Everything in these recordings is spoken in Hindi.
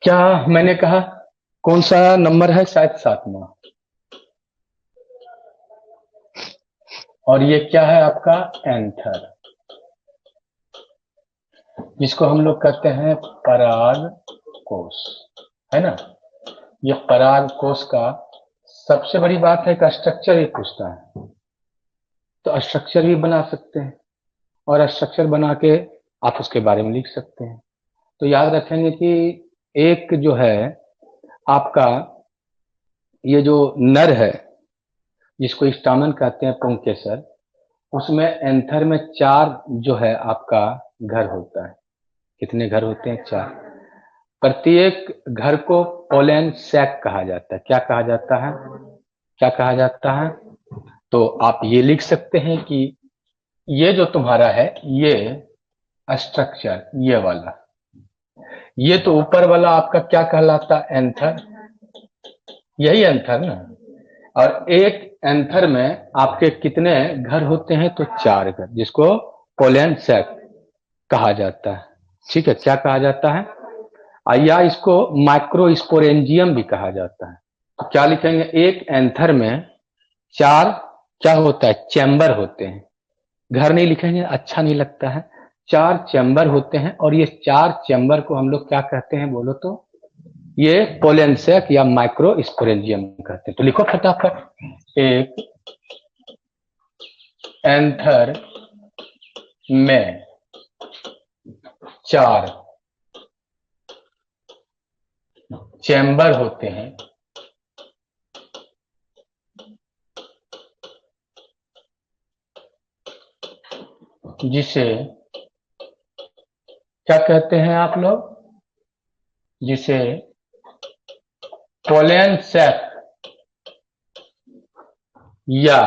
क्या मैंने कहा? कौन सा नंबर है? शायद 7वां। और ये क्या है आपका? एंथर, जिसको हम लोग कहते हैं पराग कोश, है ना। ये पराग कोश का सबसे बड़ी बात है कि स्ट्रक्चर ही पूछता है, तो स्ट्रक्चर भी बना सकते हैं और स्ट्रक्चर बना के आप उसके बारे में लिख सकते हैं। तो याद रखेंगे कि एक जो है आपका ये जो नर है, जिसको स्टामन कहते हैं पुंकेसर, उसमें एंथर में 4 जो है आपका घर होता है। कितने घर होते हैं? 4। प्रत्येक घर को पोलन सैक कहा जाता है। क्या कहा जाता है? क्या कहा जाता है? तो आप ये लिख सकते हैं कि ये जो तुम्हारा है ये स्ट्रक्चर, ये वाला, ये तो ऊपर वाला आपका क्या कहलाता है? एंथर। यही एंथर ना। और एक एंथर में आपके कितने घर होते हैं? तो 4 घर, जिसको पोलन सैक कहा जाता है। ठीक है, क्या कहा जाता है? या इसको माइक्रोस्पोरेंजियम भी कहा जाता है। तो क्या लिखेंगे? एक एंथर में 4 क्या होता है? चैम्बर होते हैं। घर नहीं लिखेंगे, अच्छा नहीं लगता है। 4 चैम्बर होते हैं और ये 4 चैम्बर को हम लोग क्या कहते हैं बोलो तो? ये पोलेंसेक या माइक्रोस्पोरेंजियम कहते हैं। तो लिखो फटाफट। एक एंथर में 4 चैम्बर होते हैं, जिसे क्या कहते हैं आप लोग? जिसे पोलेंसेक या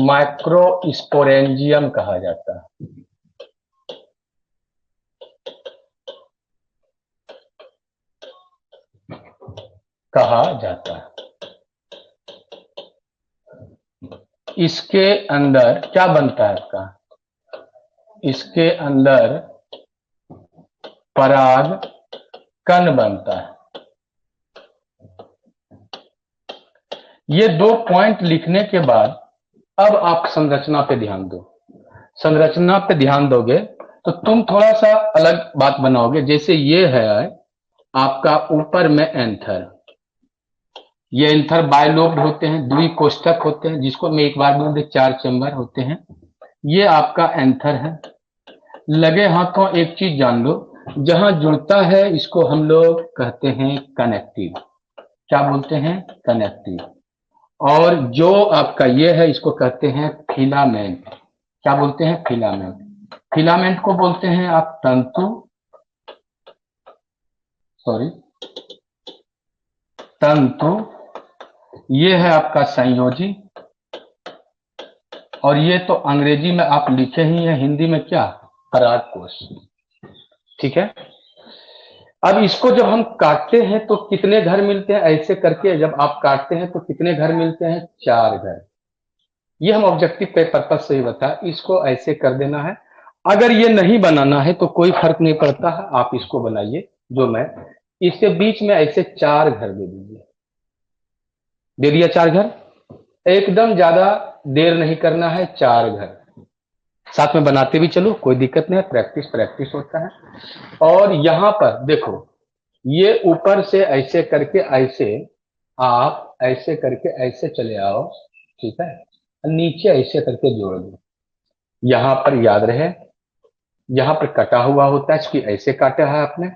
माइक्रोस्पोरेंजियम कहा जाता है। कहा जाता है। इसके अंदर क्या बनता है आपका? इसके अंदर पराग कण बनता है। ये 2 पॉइंट लिखने के बाद अब आप संरचना पे ध्यान दो। संरचना पे ध्यान दोगे तो तुम थोड़ा सा अलग बात बनाओगे। जैसे ये है आपका ऊपर में एंथर, ये एंथर बायलोब्ड होते हैं, द्विकोष्ठक होते हैं, जिसको मैं एक बार बोल दे 4 चैम्बर होते हैं। ये आपका एंथर है। लगे हाथों एक चीज जान लो, जहां जुड़ता है इसको हम लोग कहते हैं कनेक्टिव। क्या बोलते हैं? कनेक्टिव। और जो आपका ये है इसको कहते हैं फिलामेंट। क्या बोलते हैं? फिलामेंट। फिलामेंट को बोलते हैं आप तंतु, सॉरी, तंतु। ये है आपका संयोजी, और ये तो अंग्रेजी में आप लिखे ही है, हिंदी में क्या? परागकोश। ठीक है। अब इसको जब हम काटते हैं तो कितने घर मिलते हैं? ऐसे करके जब आप काटते हैं तो कितने घर मिलते हैं? 4 घर। ये हम ऑब्जेक्टिव पे पर्पज से ही बता, इसको ऐसे कर देना है। अगर ये नहीं बनाना है तो कोई फर्क नहीं पड़ता है, आप इसको बनाइए। जो मैं इसके बीच में ऐसे 4 घर दे दीजिए। दे दिया 4 घर। एकदम ज्यादा देर नहीं करना है, 4 घर साथ में बनाते भी चलो, कोई दिक्कत नहीं है, प्रैक्टिस प्रैक्टिस होता है। और यहां पर देखो, ये ऊपर से ऐसे करके ऐसे, आप ऐसे करके ऐसे चले आओ, ठीक है। नीचे ऐसे करके जोड़ दो। यहां पर याद रहे, यहां पर कटा हुआ होता है, इसकी ऐसे काटा है आपने।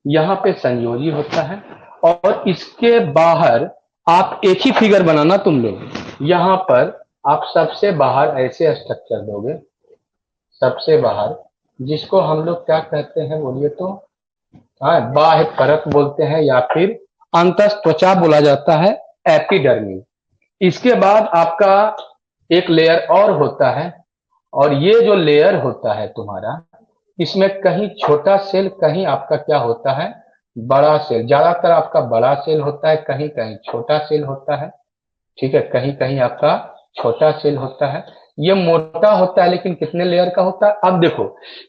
यहां पे संयोजी होता है, और इसके बाहर आप एक ही फिगर बनाना तुम लोग। यहां पर आप सबसे बाहर ऐसे स्ट्रक्चर दोगे, सबसे बाहर, जिसको हम लोग क्या कहते हैं बोलिए तो? हाँ, बाह्य परत बोलते हैं, या फिर अंतः त्वचा बोला जाता है, एपिडर्मी। इसके बाद आपका एक लेयर और होता है, और ये जो लेयर होता है तुम्हारा, इसमें कहीं छोटा सेल, कहीं आपका क्या होता है? बड़ा सेल। ज्यादातर आपका बड़ा सेल होता है, कहीं कहीं छोटा सेल होता है। ठीक है, कहीं कहीं आपका छोटा सेल होता है। ये मोटा होता है लेकिन कितने लेयर का होता है? अब देखो,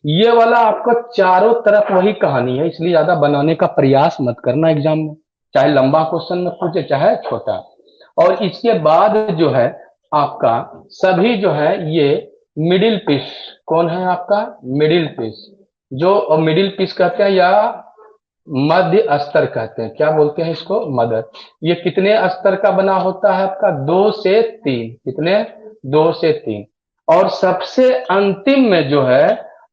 ये वाला आपका चारों तरफ वही कहानी है, इसलिए ज्यादा बनाने का प्रयास मत करना एग्जाम में, चाहे लंबा क्वेश्चन में पूछे चाहे छोटा। और इसके बाद जो है आपका सभी जो है ये मिडिल पीस, कौन है आपका मिडिल पीस, जो मिडिल पीस कहते हैं या मध्य स्तर कहते हैं, क्या बोलते हैं इसको, मदर। ये कितने स्तर का बना होता है आपका? 2 से 3। कितने? 2 से 3। और सबसे अंतिम में जो है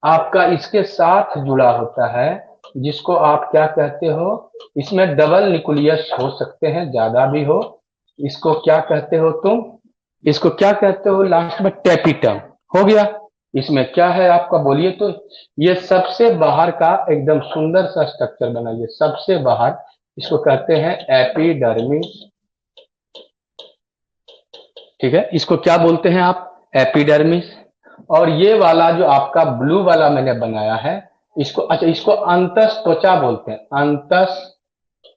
आपका इसके साथ जुड़ा होता है, जिसको आप क्या कहते हो, इसमें डबल न्यूक्लियस हो सकते हैं, ज्यादा भी हो। इसको क्या कहते हो तुम? इसको क्या कहते हो लास्ट में? टेपिटम। हो गया। इसमें क्या है आपका, बोलिए तो। ये सबसे बाहर का एकदम सुंदर सा स्ट्रक्चर बनाइए, सबसे बाहर। इसको कहते हैं एपिडर्मिस। ठीक है, इसको क्या बोलते हैं आप? एपिडर्मिस। और ये वाला जो आपका ब्लू वाला मैंने बनाया है, इसको, अच्छा, इसको अंतस त्वचा बोलते हैं। अंतस,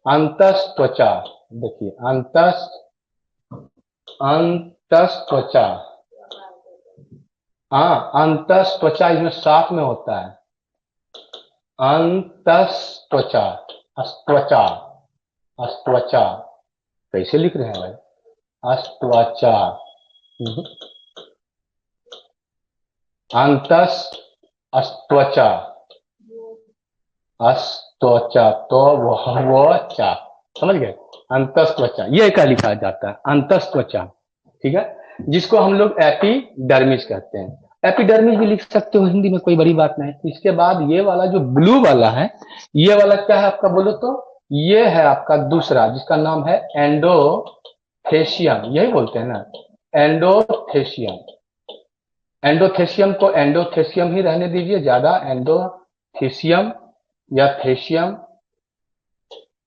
अंतस त्वचा। देखिए, अंतस, अंतस त्वचा। हाँ, अंतस त्वचा इसमें साथ में होता है। अंतस त्वचा, अस्त्वचा, अस्त्वचा। कैसे लिख रहे हैं भाई? अस्त्वचा। अंतस, अस्त्वचा, अस्त्वचा, तो वह चा, समझ गए? अंतस त्वचा, ये क्या लिखा जाता है? अंतस त्वचा। ठीक है, जिसको हम लोग एपिडर्मिस कहते हैं। एपिडर्मिस भी लिख सकते हो हिंदी में, कोई बड़ी बात नहीं। इसके बाद ये वाला जो ब्लू वाला है, ये वाला क्या है आपका, बोलो तो? ये है आपका दूसरा, जिसका नाम है एंडोथेशियम, यही बोलते हैं ना, एंडोथेशियम। एंडोथेशियम को एंडोथेशियम ही रहने दीजिए, ज्यादा एंडोथेशियम या थेशियम,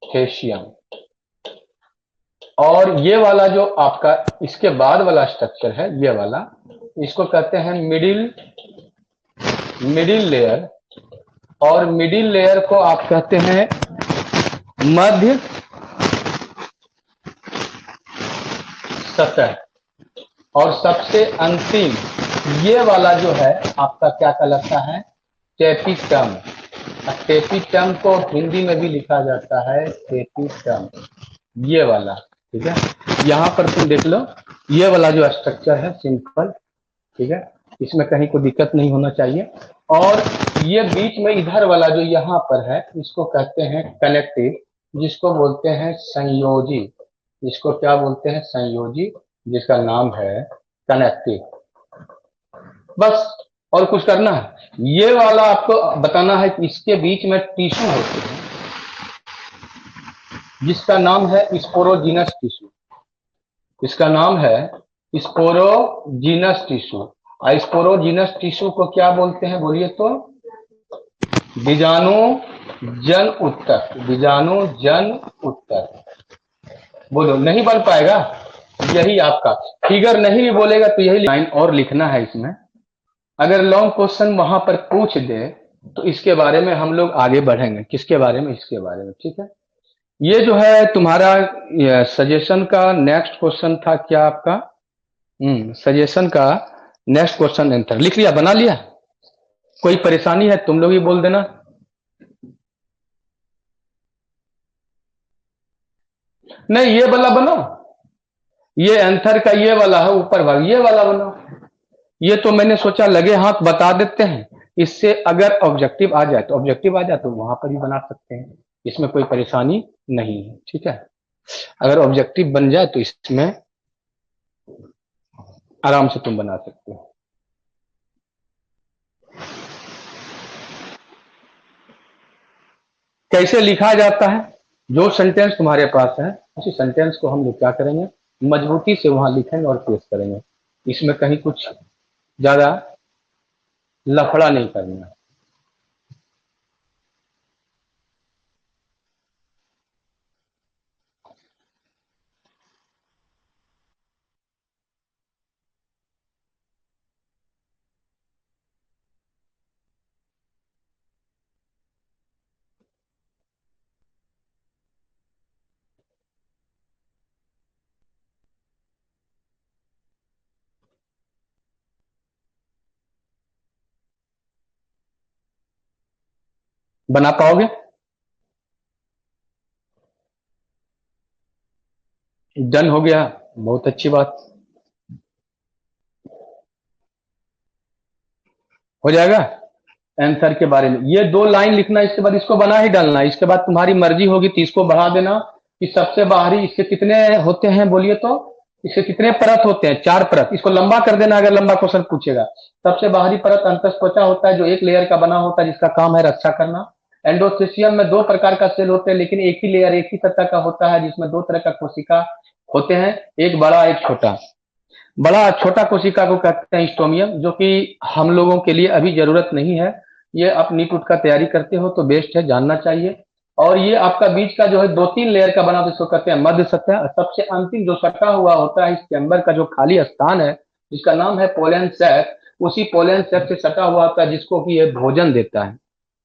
थेशियम। और ये वाला जो आपका इसके बाद वाला स्ट्रक्चर है, ये वाला, इसको कहते हैं मिडिल, मिडिल लेयर। और मिडिल लेयर को आप कहते हैं मध्य सतह। और सबसे अंतिम ये वाला जो है आपका क्या कहलाता है? टेपिटम। टेपिटम को हिंदी में भी लिखा जाता है टेपिटम, ये वाला। ठीक है, यहाँ पर तुम देख लो, ये वाला जो स्ट्रक्चर है सिंपल। ठीक है, इसमें कहीं कोई दिक्कत नहीं होना चाहिए। और ये बीच में इधर वाला जो यहाँ पर है, इसको कहते हैं कनेक्टिव, जिसको बोलते हैं संयोजी। इसको क्या बोलते हैं? संयोजी, जिसका नाम है कनेक्टिव। बस, और कुछ करना है? ये वाला आपको बताना है कि इसके बीच में टिश्यू होते हैं, जिसका नाम है स्पोरोजीनस टिश्यू। इसका नाम है स्पोरोजीनस टिश्यू। और स्पोरोजीनस टिश्यू को क्या बोलते हैं, बोलिए तो? बीजाणु जन उत्तक, बीजाणु जन उत्तक। बोलो, नहीं बन पाएगा? यही आपका फिगर नहीं भी बोलेगा तो यही लाइन और लिखना है इसमें। अगर लॉन्ग क्वेश्चन वहां पर पूछ दे तो इसके बारे में हम लोग आगे बढ़ेंगे। किसके बारे में? इसके बारे में। ठीक है, ये जो है तुम्हारा सजेशन का नेक्स्ट क्वेश्चन था क्या आपका? सजेशन का नेक्स्ट क्वेश्चन आंसर लिख लिया, बना लिया? कोई परेशानी है तुम लोग ही बोल देना। नहीं, ये वाला बनाओ, ये आंसर का ये वाला है ऊपर भाग, ये वाला बनाओ। ये तो मैंने सोचा लगे हाथ बता देते हैं, इससे अगर ऑब्जेक्टिव आ जाए तो, ऑब्जेक्टिव आ जाए तो वहां पर भी बना सकते हैं, इसमें कोई परेशानी नहीं है। ठीक है, अगर ऑब्जेक्टिव बन जाए तो इसमें आराम से तुम बना सकते हो। कैसे लिखा जाता है? जो सेंटेंस तुम्हारे पास है उसी सेंटेंस को हम लोग क्या करेंगे, मजबूती से वहां लिखेंगे और पेश करेंगे। इसमें कहीं कुछ ज्यादा लफड़ा नहीं करना है। बना पाओगे? डन हो गया, बहुत अच्छी बात। हो जाएगा। आंसर के बारे में ये 2 लाइन लिखना, इसके बाद इसको बना ही डालना। इसके बाद तुम्हारी मर्जी होगी तो इसको बढ़ा देना कि सबसे बाहरी इसके कितने होते हैं बोलिए तो। इसके कितने परत होते हैं? 4 परत। इसको लंबा कर देना अगर लंबा क्वेश्चन पूछेगा। सबसे बाहरी परत अंतःत्वचा होता है जो एक लेयर का बना होता है, जिसका काम है रक्षा करना। एंडोथेसियम में 2 प्रकार का सेल होते हैं, लेकिन एक ही लेयर एक ही सतह का होता है, जिसमें 2 तरह का कोशिका होते हैं, एक बड़ा एक छोटा। बड़ा छोटा कोशिका को कहते हैं स्टोमियम, जो कि हम लोगों के लिए अभी जरूरत नहीं है। ये आप नीट उट का तैयारी करते हो तो बेस्ट है, जानना चाहिए। और ये आपका बीच का जो है 2-3 लेयर का बना, तो इसको कहते हैं मध्य सतह। सबसे अंतिम जो सटा हुआ होता है इस चैम्बर का जो खाली स्थान है, जिसका नाम है पोलन सैक, उसी पोलन सैक से सटा हुआ होता है, जिसको कि ये भोजन देता है।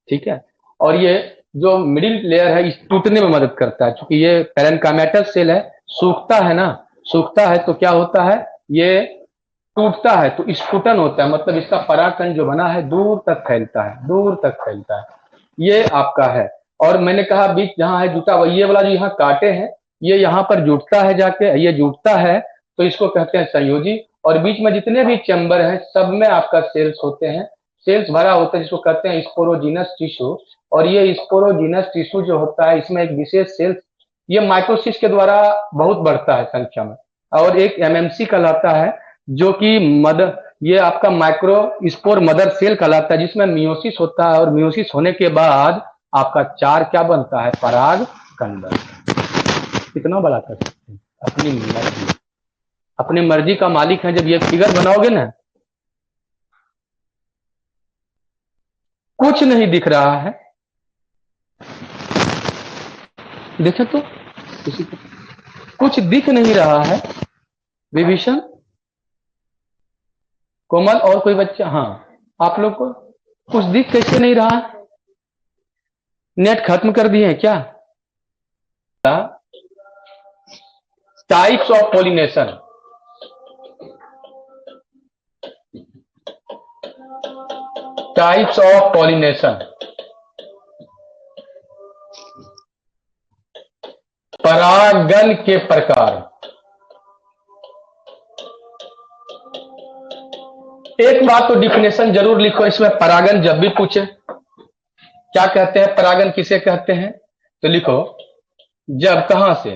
ठीक है। और ये जो मिडिल लेयर है इस टूटने में मदद करता है, क्योंकि ये पैरेन्काइमेटस सेल है। सूखता है ना, सूखता है तो क्या होता है, ये टूटता है तो स्फुटन होता है, मतलब इसका परागकण जो बना है दूर तक फैलता है, दूर तक फैलता है। ये आपका है। और मैंने कहा बीच जहां है जुटा हुआ, ये वाला जो यहाँ काटे हैं, ये यहाँ पर जुटता है जाके, ये जुटता है तो इसको कहते हैं संयोजी। और बीच में जितने भी चैम्बर हैं सब में आपका सेल्स होते हैं, सेल्स भरा होता है, जिसको कहते हैं स्पोरोजीनस टिश्यू। और ये स्पोरोजीनस टिश्यू जो होता है, इसमें एक विशेष सेल्स, ये माइटोसिस के द्वारा बहुत बढ़ता है संख्या में। और एक एमएमसी कहलाता है, जो कि मदर, ये आपका माइक्रो स्पोर मदर सेल कहलाता है, जिसमें मियोसिस होता है। और मियोसिस होने के बाद आपका 4 क्या बनता है, पराग कंडल। कितना बड़ा कर सकते हैं अपनी मर्जी, अपनी मर्जी का मालिक है। जब ये फिगर बनाओगे ना, कुछ नहीं दिख रहा है, देखे तो किसी को कुछ दिख नहीं रहा है। विभीषण, कोमल और कोई बच्चा, हाँ आप लोग को कुछ दिख कैसे नहीं रहा? नेट खत्म कर दिए हैं क्या? Types of pollination. Types of pollination, परागन के प्रकार। एक बात तो डिफिनेशन जरूर लिखो इसमें, परागन जब भी पूछे क्या कहते हैं, परागन किसे कहते हैं, तो लिखो जब, कहां से,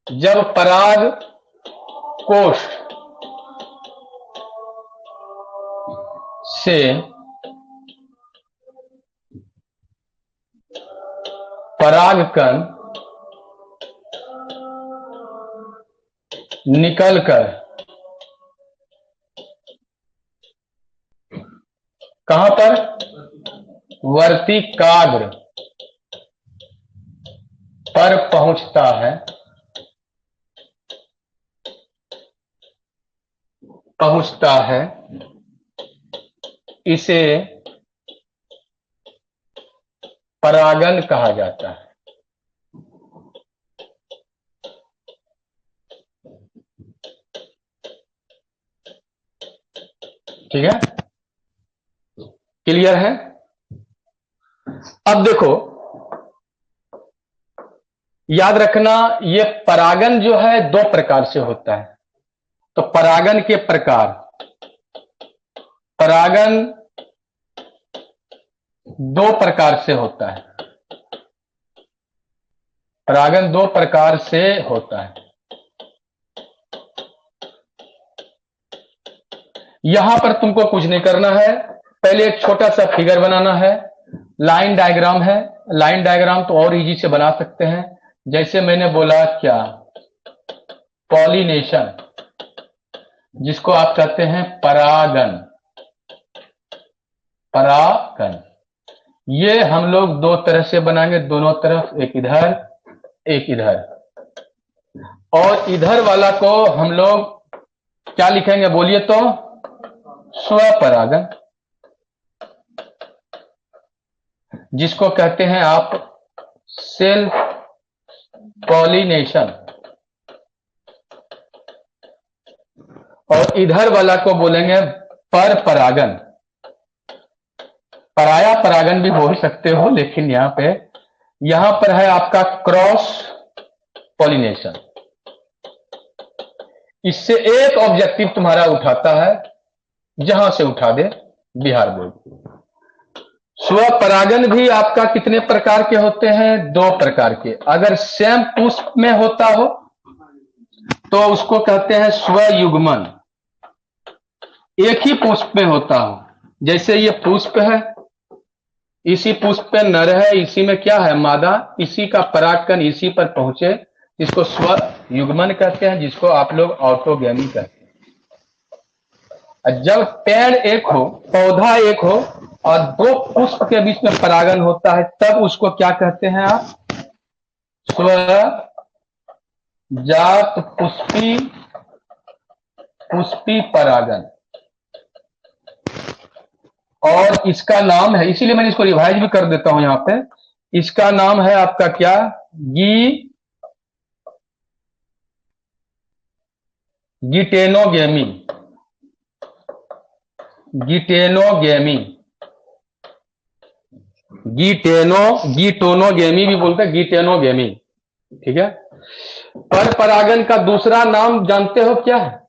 जब पराग कोष से परागकण निकलकर कहां पर, वर्तिकाग्र पर पहुंचता है, पहुंचता है, इसे परागन कहा जाता है। ठीक है, क्लियर है? अब देखो, याद रखना, ये परागन जो है 2 प्रकार से होता है। तो परागन के प्रकार, परागन 2 प्रकार से होता है, परागन 2 प्रकार से होता है। यहां पर तुमको कुछ नहीं करना है, पहले एक छोटा सा फिगर बनाना है, लाइन डायग्राम है। लाइन डायग्राम तो और इजी से बना सकते हैं, जैसे मैंने बोला क्या, पॉलिनेशन, जिसको आप कहते हैं परागन, परागन। ये हम लोग 2 तरह से बनाएंगे, दोनों तरफ, एक इधर एक इधर। और इधर वाला को हम लोग क्या लिखेंगे बोलिए तो, स्वपरागन, जिसको कहते हैं आप सेल्फ पॉलिनेशन। और इधर वाला को बोलेंगे पर परागन, पराया परागन भी बोल सकते हो, लेकिन यहां पर है आपका क्रॉस पॉलिनेशन। इससे एक ऑब्जेक्टिव तुम्हारा उठाता है, जहां से उठा दे बिहार बोर्ड। स्वपरागन भी आपका कितने प्रकार के होते हैं? 2 प्रकार के। अगर सेम पुष्प में होता हो तो उसको कहते हैं स्वयुग्मन। एक ही पुष्प में होता हो, जैसे ये पुष्प है, इसी पुष्प पे नर है, इसी में क्या है? मादा, इसी का परागकण इसी पर पहुंचे, इसको स्वयुग्मन कहते हैं, जिसको आप लोग ऑटोगैमी कहते हैं। जब पेड़ एक हो, पौधा एक हो और 2 पुष्प के बीच में परागन होता है, तब उसको क्या कहते हैं आप? स्वजात पुष्पी परागन। और इसका नाम है, इसीलिए मैंने इसको रिवाइज भी कर देता हूं यहां पे, इसका नाम है आपका क्या? गिटेनोगेमी। गिटेनोगेमी, गिटोनोगेमी भी बोलते हैं, गिटेनोगेमी। ठीक है। पर परागन का दूसरा नाम जानते हो क्या है?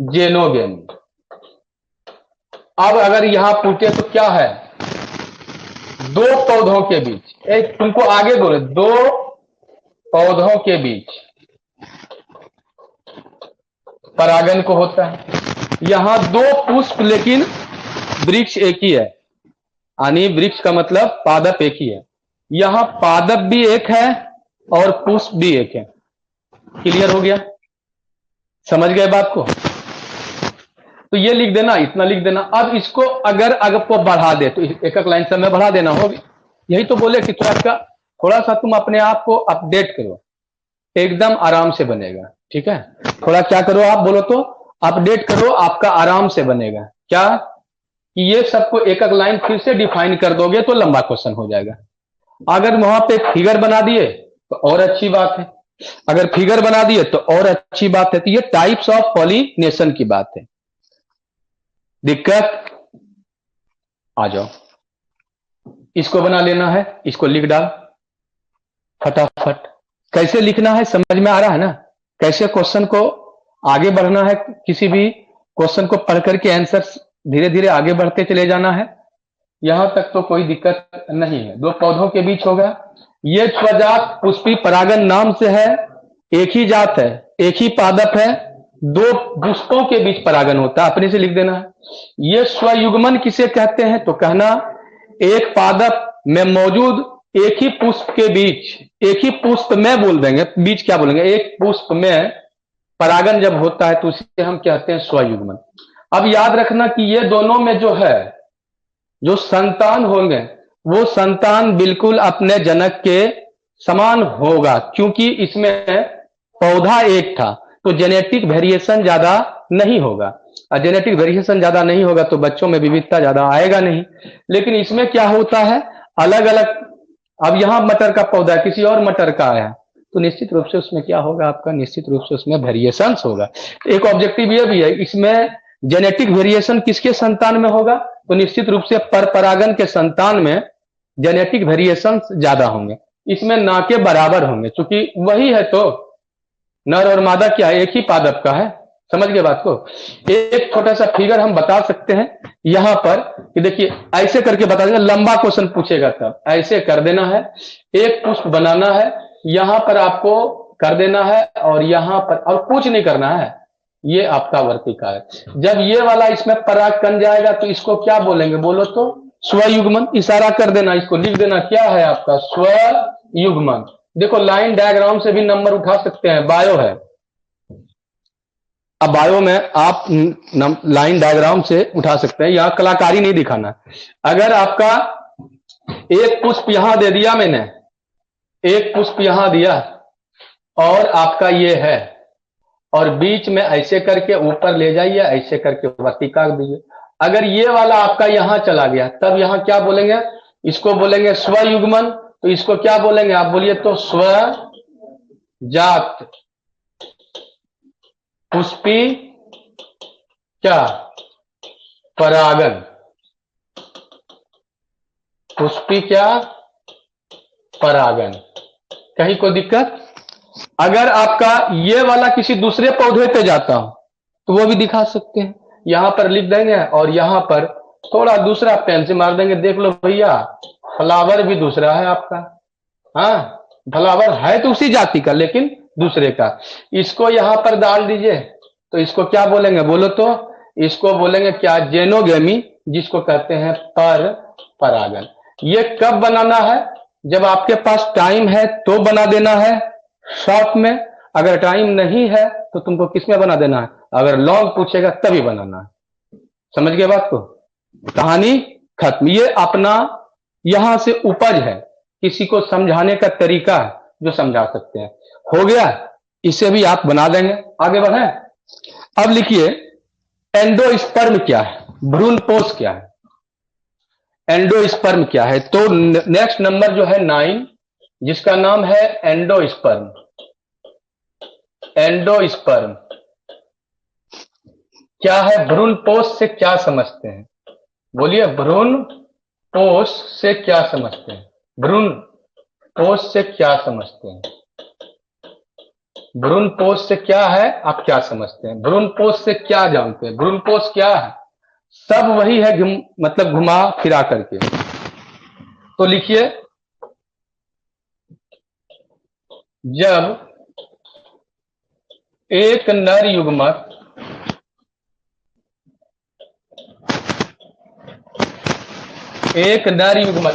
जेनोगेमी। अब अगर यहां पूछे तो क्या है? 2 पौधों के बीच, एक तुमको आगे बोले, 2 पौधों के बीच परागन को होता है। यहां 2 पुष्प, लेकिन वृक्ष एक ही है, यानी वृक्ष का मतलब पादप एक ही है। यहां पादप भी एक है और पुष्प भी एक है। क्लियर हो गया? समझ गए बात को? तो ये लिख देना, इतना लिख देना। अब इसको अगर आपको बढ़ा दे तो एक एक लाइन समय बढ़ा देना होगी। यही तो बोले कि थोड़ा सा तुम अपने आप को अपडेट करो, एकदम आराम से बनेगा। ठीक है, थोड़ा क्या करो आप, बोलो तो अपडेट करो, आपका आराम से बनेगा। क्या कि ये सबको एक एक लाइन फिर से डिफाइन कर दोगे तो लंबा क्वेश्चन हो जाएगा। अगर वहां पे फिगर बना दिए तो और अच्छी बात है, अगर फिगर बना दिए तो और अच्छी बात है। तो ये टाइप्स ऑफ पॉलिनेशन की बात है। दिक्कत? आ जाओ, इसको बना लेना है, इसको लिख डाल फटाफट। कैसे लिखना है समझ में आ रहा है ना? कैसे क्वेश्चन को आगे बढ़ना है, किसी भी क्वेश्चन को पढ़ करके आंसर धीरे धीरे आगे बढ़ते चले जाना है। यहां तक तो कोई दिक्कत नहीं है। 2 पौधों के बीच होगा। ये स्वजात पुष्पी परागन नाम से है, एक ही जात है, एक ही पादप है, 2 पुष्पों के बीच परागन होता है। अपने से लिख देना है। ये स्वयुग्मन किसे कहते हैं? तो कहना एक पादप में मौजूद एक ही पुष्प के बीच, एक ही पुष्प में बोल देंगे, बीच क्या बोलेंगे, एक पुष्प में परागन जब होता है तो उसे हम कहते हैं स्वयुग्मन। अब याद रखना कि ये दोनों में जो है, जो संतान होंगे, वो संतान बिल्कुल अपने जनक के समान होगा, क्योंकि इसमें पौधा एक था तो जेनेटिक वेरिएशन ज्यादा नहीं होगा। और जेनेटिक वेरिएशन ज्यादा नहीं होगा तो बच्चों में विविधता ज्यादा आएगा नहीं। लेकिन इसमें क्या होता है, अलग अलग, अब यहां मटर का पौधा किसी और मटर का आया तो निश्चित रूप से उसमें क्या होगा आपका, निश्चित रूप से उसमें वेरिएशन होगा। एक ऑब्जेक्टिव ये भी है, इसमें जेनेटिक वेरिएशन किसके संतान में होगा? तो निश्चित रूप से पर परागन के संतान में जेनेटिक वेरिएशन ज्यादा होंगे, इसमें ना के बराबर होंगे, क्योंकि वही है तो नर और मादा क्या है, एक ही पादप का है। समझ गए बात को? एक छोटा सा फिगर हम बता सकते हैं यहां पर कि देखिए, ऐसे करके बता देंगे, लंबा क्वेश्चन पूछेगा तब ऐसे कर देना है। एक पुष्प बनाना है, यहां पर आपको कर देना है और यहां पर और कुछ नहीं करना है। ये आपका वर्तिका है। जब ये वाला इसमें परागकण जाएगा तो इसको क्या बोलेंगे, बोलो तो? स्वयुग्मन। इशारा कर देना, इसको लिख देना, क्या है आपका? स्वयुग्मन। देखो लाइन डायग्राम से भी नंबर उठा सकते हैं, बायो है। अब बायो में आप लाइन डायग्राम से उठा सकते हैं, यहां कलाकारी नहीं दिखाना। अगर आपका एक पुष्प यहां दे दिया मैंने, एक पुष्प यहां दिया और आपका ये है, और बीच में ऐसे करके ऊपर ले जाइए, ऐसे करके वर्तिका दीजिए। अगर ये वाला आपका यहां चला गया तब यहां क्या बोलेंगे? इसको बोलेंगे स्वयुग्मन। तो इसको क्या बोलेंगे आप बोलिए तो? स्वजात पुष्पी क्या? परागन। पुष्पी क्या, परागन। कहीं कोई दिक्कत? अगर आपका ये वाला किसी दूसरे पौधे पे जाता हो तो वो भी दिखा सकते हैं, यहां पर लिख देंगे और यहां पर थोड़ा दूसरा पेन से मार देंगे, देख लो भैया फ्लावर भी दूसरा है आपका। हाँ, फ्लावर है तो उसी जाति का लेकिन दूसरे का। इसको यहां पर डाल दीजिए तो इसको क्या बोलेंगे बोलो तो? इसको बोलेंगे क्या, जेनोगेमी, जिसको कहते हैं पर परागन। ये कब बनाना है? जब आपके पास टाइम है तो बना देना है शॉर्ट में, अगर टाइम नहीं है तो तुमको किस में बना देना है, अगर लॉन्ग पूछेगा तभी बनाना है। समझ गए बात को? कहानी खत्म। ये अपना यहां से उपज है, किसी को समझाने का तरीका है जो समझा सकते हैं। हो गया, इसे भी आप बना देंगे। आगे बढ़े। अब लिखिए एंडोस्पर्म क्या है, भ्रूणपोष क्या है, एंडोस्पर्म क्या है। तो नेक्स्ट नंबर जो है 9, जिसका नाम है एंडोस्पर्म। एंडोस्पर्म क्या है, भ्रूणपोष से क्या समझते हैं? बोलिए, भ्रूणपोष से क्या समझते हैं? भ्रूणपोष से क्या समझते हैं? भ्रूणपोष से क्या है, आप क्या समझते हैं? भ्रूणपोष से क्या जानते हैं? भ्रूणपोष क्या है? सब वही है, मतलब घुमा फिरा करके। तो लिखिए, जब एक नर युग्मक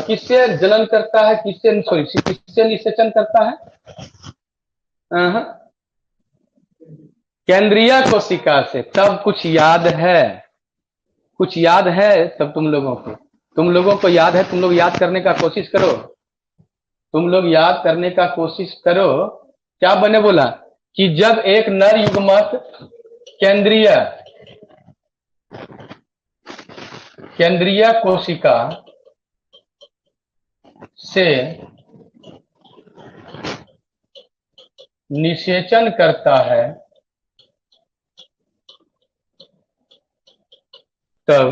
किससे जलन करता है, किससे निषेचन करता है? केंद्रीय कोशिका से। तब कुछ याद है? कुछ याद है तब तुम लोगों को याद है? तुम लोग याद करने का कोशिश करो, तुम लोग याद करने का कोशिश करो। क्या बने बोला कि जब एक नर युग्मक केंद्रीय कोशिका से निषेचन करता है तब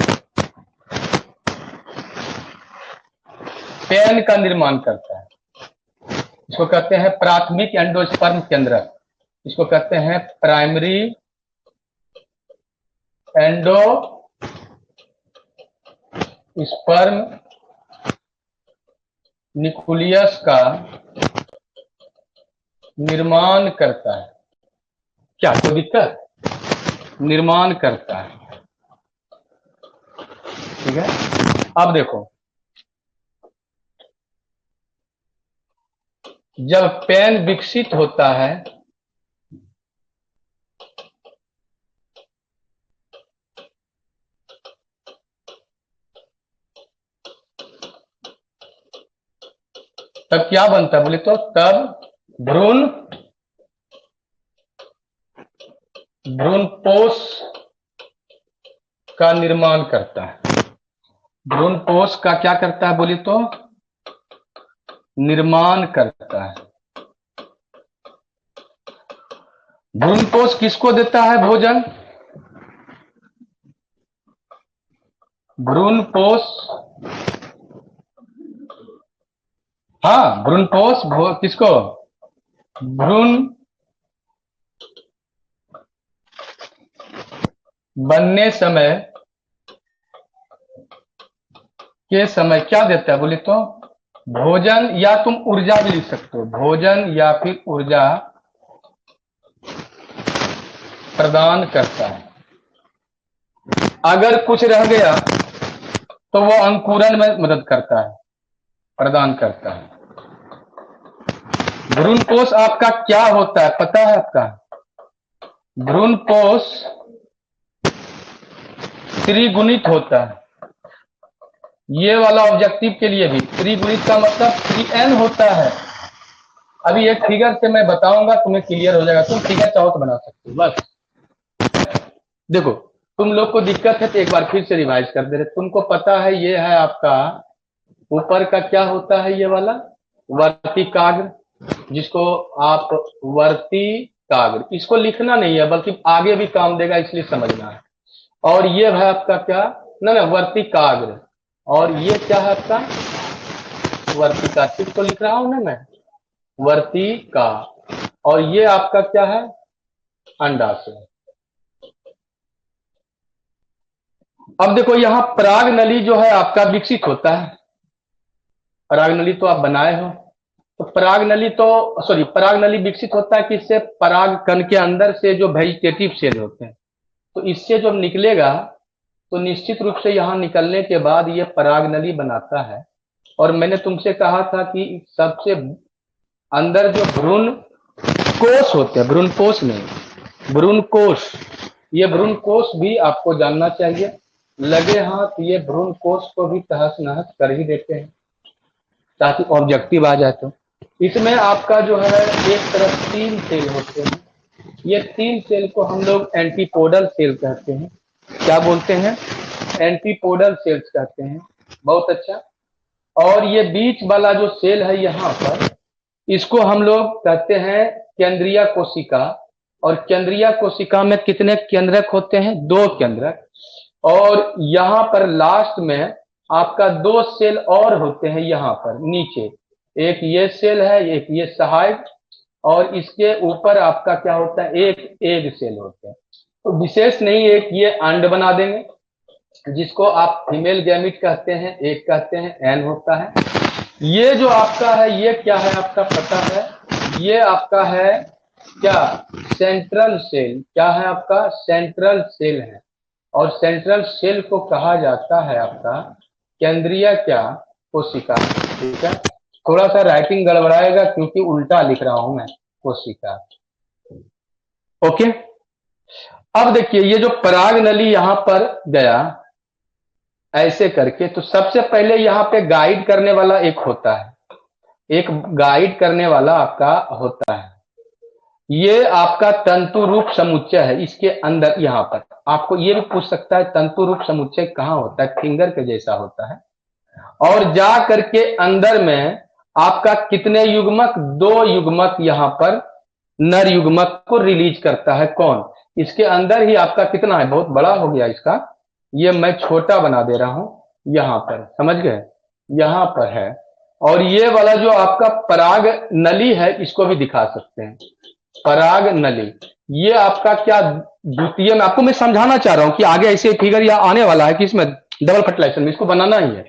पेन का निर्माण करता है। इसको कहते हैं प्राथमिक एंडोस्पर्म केंद्रक, इसको कहते हैं प्राइमरी एंडोस्पर्म न्यूक्लियस का निर्माण करता है। क्या कोई दिक्कत? निर्माण करता है, ठीक है। अब देखो, जब पेन विकसित होता है तब क्या बनता है बोले तो? तब भ्रूणपोष का निर्माण करता है। भ्रूणपोष का क्या करता है बोले तो? निर्माण करता है। भ्रूणपोष किसको देता है भोजन? भ्रूणपोष, हाँ, भ्रूणपोष किसको? भ्रूण बनने के समय क्या देता है बोले तो? भोजन, या तुम ऊर्जा भी लिख सकते हो, भोजन या फिर ऊर्जा प्रदान करता है। अगर कुछ रह गया तो वो अंकुरन में मदद करता है, प्रदान करता है। भ्रूणपोष आपका क्या होता है पता है आपका? भ्रूणपोष त्रिगुणित होता है। ये वाला ऑब्जेक्टिव के लिए भी त्रिगुणित का मतलब 3n होता है। अभी एक फिगर से मैं बताऊंगा, तुम्हें क्लियर हो जाएगा। तुम फिगर चाहो तो बना सकते हो। बस देखो, तुम लोग को दिक्कत है तो एक बार फिर से रिवाइज कर दे रहे। तुमको पता है ये है आपका ऊपर का क्या होता है, ये वाला वर्तिकाग्र, जिसको आप वर्तिकाग्र, इसको लिखना नहीं है बल्कि आगे भी काम देगा इसलिए समझना है। और ये है आपका क्या ना वर्तिकाग्र, और ये क्या है आपका वर्तिका, ठीक तो लिख रहा हूं ना मैं, वर्तिका। और ये आपका क्या है, अंडाशय। अब देखो यहाँ पराग नली जो है आपका विकसित होता है, पराग नली तो आप बनाए हो, तो पराग नली तो सॉरी पराग नली विकसित होता है किससे, पराग कण के अंदर से जो वेजिटेटिव सेल होते हैं, तो इससे जब निकलेगा तो निश्चित रूप से यहाँ निकलने के बाद ये पराग नली बनाता है। और मैंने तुमसे कहा था कि सबसे अंदर जो भ्रूण कोष होते हैं, भ्रूण कोष नहीं, भ्रूण कोष, ये भ्रूण कोष भी आपको जानना चाहिए। लगे हाथ ये भ्रूण कोष को भी तहस नहस कर ही देते हैं, ताकि ऑब्जेक्टिव आ जाए। तो इसमें आपका जो है एक तरफ 3 सेल होते हैं, ये 3 सेल को हम लोग एंटीपोडल सेल कहते हैं। क्या बोलते हैं, एंटीपोडल सेल्स कहते हैं। बहुत अच्छा। और ये बीच वाला जो सेल है यहाँ पर, इसको हम लोग कहते हैं केंद्रीय कोशिका। और केंद्रीय कोशिका में कितने केंद्रक होते हैं, 2 केंद्रक। और यहाँ पर लास्ट में आपका 2 सेल और होते हैं यहाँ पर नीचे, एक ये सेल है, एक ये सहायक, और इसके ऊपर आपका क्या होता है, एक एग सेल होते हैं। तो विशेष नहीं, एक ये अंड बना देंगे जिसको आप फीमेल गैमिट कहते हैं, एक कहते हैं, एन होता है। ये जो आपका है ये क्या है आपका पता है, ये आपका है क्या, सेंट्रल सेल। क्या है आपका, सेंट्रल सेल है। और सेंट्रल सेल को कहा जाता है आपका केंद्रीय क्या, कोशिका। ठीक है, थोड़ा सा राइटिंग गड़बड़ाएगा क्योंकि उल्टा लिख रहा हूं मैं, कोशिका। ओके, अब देखिए ये जो पराग नली यहां पर गया ऐसे करके, तो सबसे पहले यहाँ पे गाइड करने वाला एक होता है, एक गाइड करने वाला आपका होता है। ये आपका तंतु रूप समुच्चय है, इसके अंदर यहाँ पर आपको ये भी पूछ सकता है तंतु रूप समुच्चय कहाँ होता है, फिंगर के जैसा होता है। और जा करके अंदर में आपका कितने युग्मक, 2 युग्मक यहाँ पर नर युग्मक को रिलीज करता है। कौन, इसके अंदर ही आपका कितना है, बहुत बड़ा हो गया इसका, ये मैं छोटा बना दे रहा हूं, यहाँ पर समझ गए, यहाँ पर है। और ये वाला जो आपका पराग नली है इसको भी दिखा सकते हैं, पराग नली। ये आपका क्या, द्वितीय में आपको मैं समझाना चाह रहा हूं कि आगे ऐसे फिगर या आने वाला है कि इसमें डबल फर्टिलाइजेशन में इसको बनाना ही है।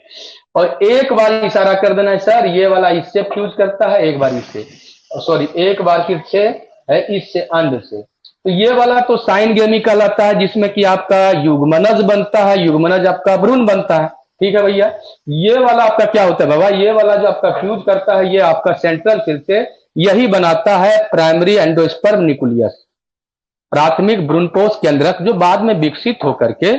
और एक बार इशारा कर देना है सर, ये वाला इससे फ्यूज करता है, एक बार इससे, सॉरी एक बार किससे है, इससे, अंड से। तो ये वाला तो साइन गेमी कहलाता है, जिसमें कि आपका युग्मनज बनता है, युग्मनज आपका भ्रूण बनता है। ठीक है भैया, ये वाला आपका क्या होता है बाबा, ये वाला जो आपका फ्यूज करता है ये आपका सेंट्रल सेल से, यही बनाता है प्राइमरी एंडोस्पर्म न्यूक्लियस, प्राथमिक भ्रूणपोष केंद्रक, जो बाद में विकसित होकर के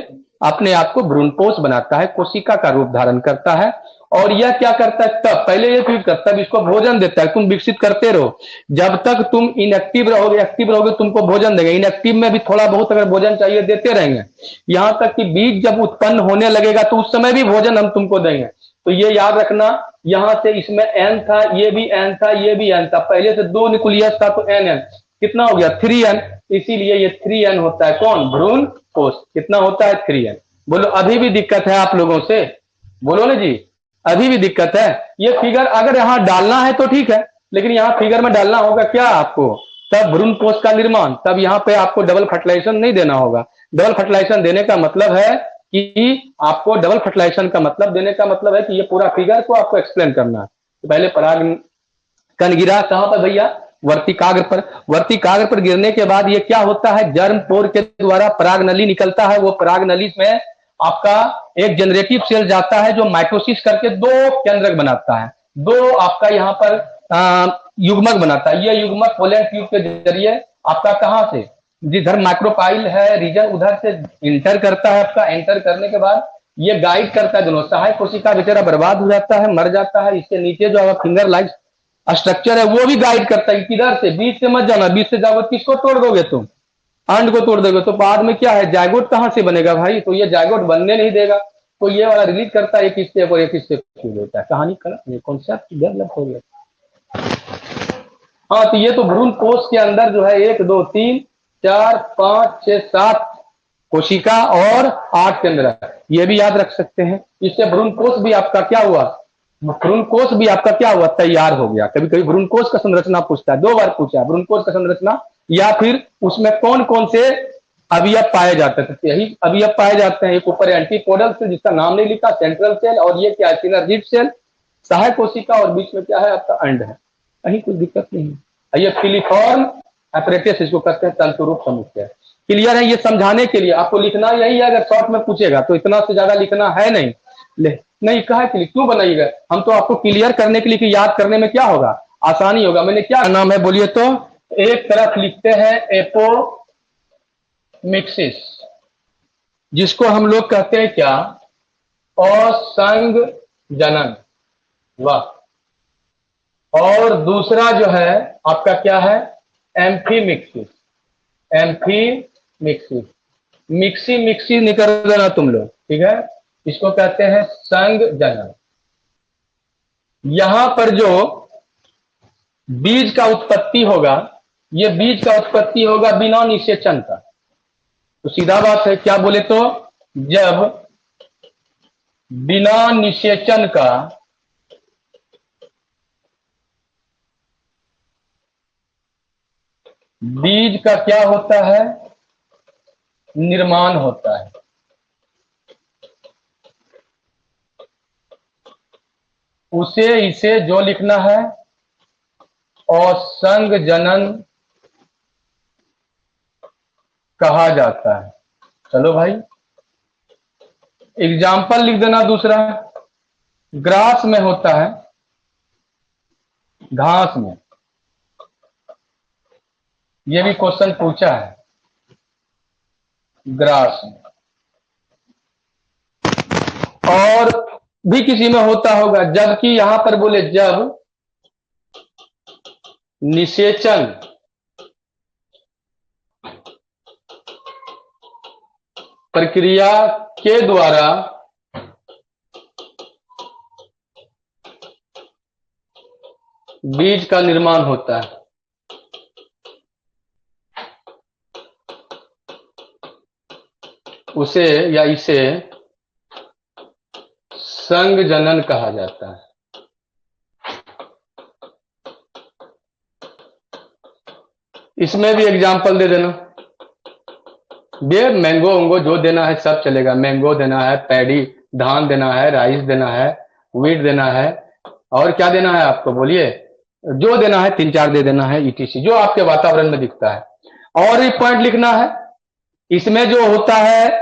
अपने आप को भ्रूणपोष बनाता है, कोशिका का रूप धारण करता है। और यह क्या करता है, तब पहले ये फ्यूज करता है, इसको भोजन देता है, तुम विकसित करते रहो, जब तक तुम इनएक्टिव रहोगे, एक्टिव रहोगे तुमको भोजन देंगे, इनएक्टिव में भी थोड़ा बहुत अगर भोजन चाहिए देते रहेंगे, यहां तक कि बीज जब उत्पन्न होने लगेगा तो उस समय भी भोजन हम तुमको देंगे। तो ये याद रखना, यहां से इसमें एन था, ये भी एन था, ये भी एन था, पहले से 2 न्यूक्लियस था तो एन एन कितना हो गया, 3n, इसीलिए ये 3n होता है। कौन, भ्रूण कोष कितना होता है, 3n। बोलो अभी भी दिक्कत है आप लोगों से, बोलो ना जी, अभी भी दिक्कत है। ये फिगर अगर यहाँ डालना है तो ठीक है, लेकिन यहाँ फिगर में डालना होगा क्या आपको, तब भ्रूण कोष का निर्माण, तब यहाँ पे आपको डबल फर्टिलाइजेशन नहीं देना होगा। डबल फर्टिलाइजेशन देने का मतलब है कि आपको डबल फर्टिलाइजेशन का मतलब देने का मतलब है कि ये पूरा फिगर को आपको एक्सप्लेन करना है। तो पहले पराग कण गिरा कहां पर भैया, वर्तिकाग्र पर। वर्तिकाग्र पर गिरने के बाद ये क्या होता है, जर्म पोर के द्वारा पराग नली निकलता है। वो पराग नली में आपका एक जनरेटिव सेल जाता है जो माइटोसिस करके 2 केंद्रक बनाता है, 2 आपका यहाँ पर युग्मक बनाता है। ये युग्मक पोलैंड ट्यूब के जरिए आपका कहां से, जिधर माइक्रोपाइल है रीजन उधर से इंटर करता है। आपका एंटर करने के बाद ये गाइड करता है दोनों, सहायक कोशिका बेचारा बर्बाद हो जाता है, मर जाता है। इसके नीचे जो है फिंगर लाइक स्ट्रक्चर है वो भी गाइड करता है, किधर से, बीच से मत जाना, बीच से जाओगे किसको तोड़ दोगे तुम, अंड को तोड़ दोगे, तो बाद में क्या है, जायगोट कहां से बनेगा भाई, तो ये जायगोट बनने नहीं देगा। तो ये वाला रिलीज करता है, एक स्टेप और एक स्टेप फ्यूज होता है। कहानी का कॉन्सेप्ट डेवलप हो गया। हाँ, तो ये तो भ्रूण कोष के अंदर जो है 1 2 3 4 5 6 7 कोशिका और 8 केंद्र, ये भी याद रख सकते हैं। इससे भ्रूण कोष भी आपका क्या हुआ, भ्रूणकोश भी आपका क्या हुआ, तैयार हो गया। कभी कभी भ्रूणकोश का संरचना पूछता है, 2 बार पूछा है भ्रूणकोश का संरचना, या फिर उसमें कौन कौन से अवयव पाए जाते हैं। तो यही अवयव पाए जाते हैं, एक ऊपर एंटीपोडल सेल जिसका नाम नहीं लिखा, सेंट्रल सेल, और ये क्या है, सिनर्जिड सेल, सहायक कोशिका, और बीच में क्या है आपका अंड है। कहीं कोई दिक्कत नहीं है। ये फिलीफॉर्म एपरेटस इसको कहते हैं, तंतुरूप समुच्चय। क्लियर है, ये समझाने के लिए आपको लिखना यही है। अगर शॉर्ट में पूछेगा तो इतना से ज्यादा लिखना है नहीं, ले नहीं कहा के लिए क्यों बनाइएगा, हम तो आपको क्लियर करने के लिए कि याद करने में क्या होगा, आसानी होगा। मैंने क्या नाम है बोलिए तो, एक तरफ लिखते हैं एपोमिक्सिस, जिसको हम लोग कहते हैं क्या, असंग जनन, वाह। और दूसरा जो है आपका क्या है, एम्फीमिक्सिस, एम्फीमिक्सिस, मिक्सी मिक्सी निकल देना तुम लोग, ठीक है। इसको कहते हैं संग जनन। यहां पर जो बीज का उत्पत्ति होगा, ये बीज का उत्पत्ति होगा बिना निषेचन का। तो सीधा बात है, क्या बोले तो, जब बिना निषेचन का बीज का क्या होता है, निर्माण होता है। उसे इसे जो लिखना है, असंग जनन कहा जाता है। चलो भाई, एग्जाम्पल लिख देना। दूसरा, ग्रास में होता है, घास में, ये भी क्वेश्चन पूछा है, ग्रास में। और भी किसी में होता होगा, जबकि यहां पर बोले जब निषेचन प्रक्रिया के द्वारा बीज का निर्माण होता है, उसे या इसे संग जनन कहा जाता है। इसमें भी एग्जाम्पल दे देना। ये मैंगो उंगो जो देना है सब चलेगा, मैंगो देना है, पैडी धान देना है, राइस देना है, वीट देना है, और क्या देना है आपको बोलिए, जो देना है 3-4 दे देना है, ईटीसी जो आपके वातावरण में दिखता है। और एक पॉइंट लिखना है, इसमें जो होता है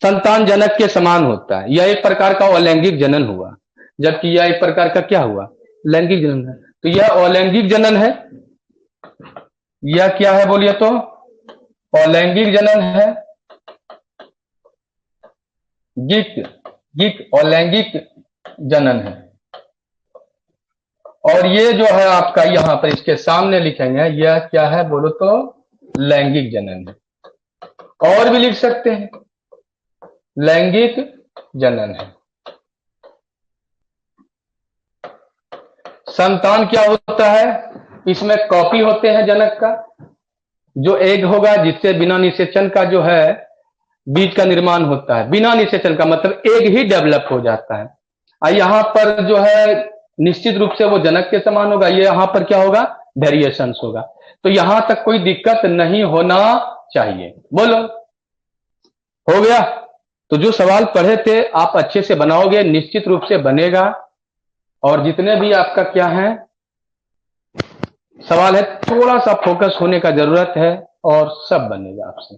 संतान जनक के समान होता है। यह एक प्रकार का अलैंगिक जनन हुआ, जबकि यह एक प्रकार का क्या हुआ, लैंगिक जनन है। तो यह अलैंगिक जनन है, यह क्या है बोलिए तो, अलैंगिक जनन है। गिक गिक अलैंगिक जनन है। और ये जो है आपका यहां पर इसके सामने लिखेंगे, यह क्या है बोलो तो, लैंगिक जनन है। और भी लिख सकते हैं, लैंगिक जनन है। संतान क्या होता है, इसमें कॉपी होते हैं जनक का, जो एग होगा जिससे बिना निषेचन का जो है बीज का निर्माण होता है। बिना निषेचन का मतलब एग ही डेवलप हो जाता है, और यहां पर जो है निश्चित रूप से वो जनक के समान होगा, ये यहां पर क्या होगा, वेरिएशंस होगा। तो यहां तक कोई दिक्कत नहीं होना चाहिए। बोलो, हो गया। तो जो सवाल पढ़े थे आप अच्छे से बनाओगे, निश्चित रूप से बनेगा। और जितने भी आपका क्या है सवाल है, थोड़ा सा फोकस होने का जरूरत है, और सब बनेगा आपसे।